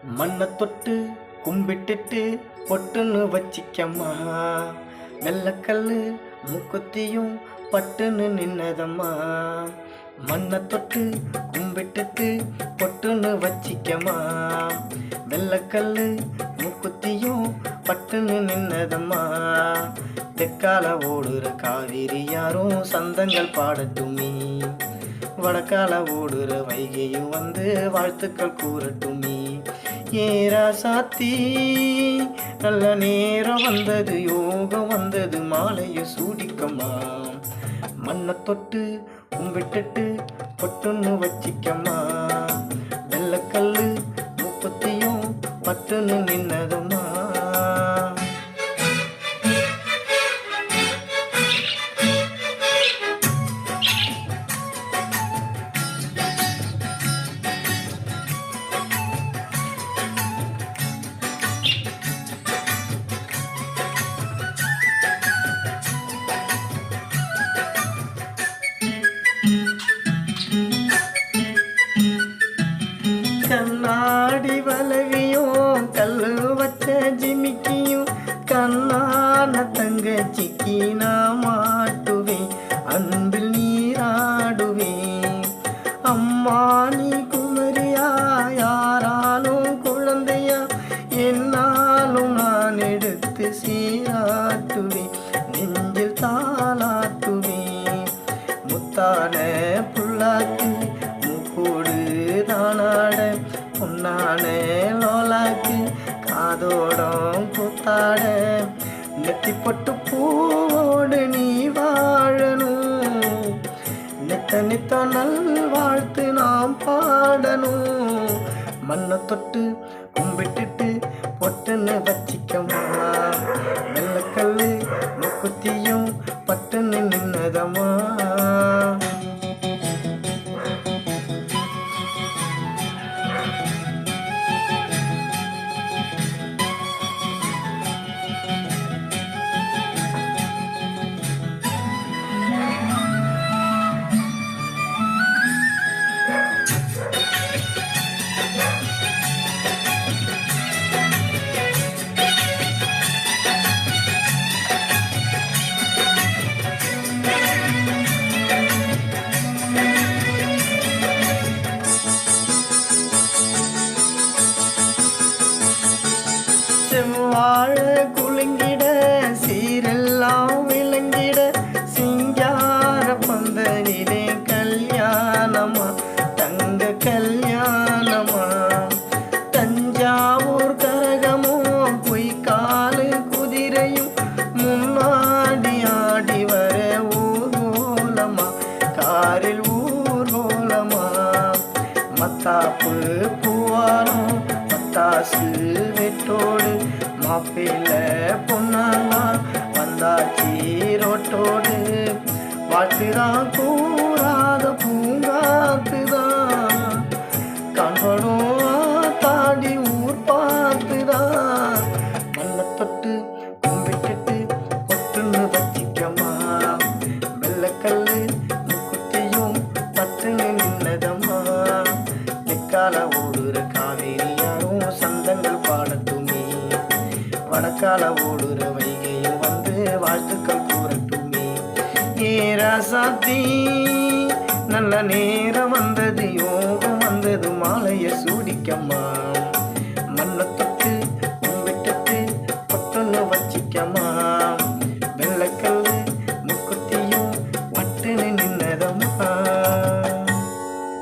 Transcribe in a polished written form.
மண்ணை தொட்டு கும்பிட்டுட்டு பொட்டுன்னு வச்சிக்கம்மா. வெள்ளக்கல்லு மூக்குத்தியும் பட்டுன்னு நின்னதம்மா. மண்ணை தொட்டு கும்பிட்டுட்டு பொட்டுன்னு வச்சிக்கம்மா. வெள்ளக்கல்லு மூக்குத்தியும் பட்டுன்னு நின்னதம்மா. தெற்கால ஓடுற காவிரி யாரும் சந்தங்கள் பாடட்டுமே. வடக்கால ஓடுற வைகையும் வந்து வாழ்த்துக்கள் கூறட்டுமே. ஏரா சாத்தி நல்ல நேரம் வந்தது, யோகம் வந்தது, மாலையை சூடிக்கம்மா. மண்ணை தொட்டு கும்பிட்டுட்டு பொட்டுன்னு வச்சிக்கம்மா. வெள்ளக்கல்லு முப்பத்தியும் பட்டுன்னு நின்னதம்மா. கண்ணாடி வலவியும் கல்லு வச்ச ஜிமிக்கியும் கண்ணான தங்கச்சிக்கு நான் மாட்டுவேன், அன்பில் நீராடுவேன். அம்மா நீ குமரியா, யாராலும் குழந்தையா, என்னாலும் நான் எடுத்து சீராட்டுவேன், நெஞ்சில் தாளாட்டுவேன். முத்தான புல்லாக்கு மூக்கூடு தானாட, பொன்னான லோலாக்கு காதோடம் கூத்தாட, நெத்தி பொட்டு பூவோடு நீ வாழணும், நித்த நித்த நல் வாழ்த்து நாம் பாடணும். மண்ணை தொட்டு கும்பிட்டுட்டு பொட்டுன்னு வச்சிக்கம்மா. வெள்ளக்கல்லு முக்குத்தியும் பட்டுன்னு நின்னதம்மா. செவ்வாழ குலுங்கிட சீரெல்லாம் விளங்கிட, சிங்கார பந்தனிலே கல்யாணமா, தங்க கல்யாணமா. தஞ்சாவூர் கரகமும் பொய்க்காலு குதிரையும் முன்னாடி ஆடி வர ஊர்வலமா, காரில் ஊர்வலமா. மத்தாப்பு பூவாரம் பத்தாசு வெட்டோடு, மாப்பிள்ள பொன்னாங்கா வந்தாச்சி ரோட்டோடு. வாழ்த்துதான் கூறாத பூங்காத்துதான், காண்படும் தாடி ஊர் பார்த்துதான். மண்ணை தொட்டு கும்பிட்டுட்டு பொட்டுன்னு வச்சிக்கம்மா. வெள்ளக்கல்லு முக்குத்தியும் பட்டுன்னு நின்னதம்மா. தெற்கால ஓடுற காவேரி யாரும் சந்தங்கள் பாடட்டுமே. வடக்கால ஓடுற வைகையும் வந்து வாழ்த்துக்கள் கூறட்டுமே. ஏரா சாத்தி நல்ல நேரம் வந்தது, யோகம் வந்தது, மாலையை சூடிக்கம்மா. மண்ணை தொட்டு கும்பிட்டுட்டு பொட்டுன்னு வச்சிக்கம்மா.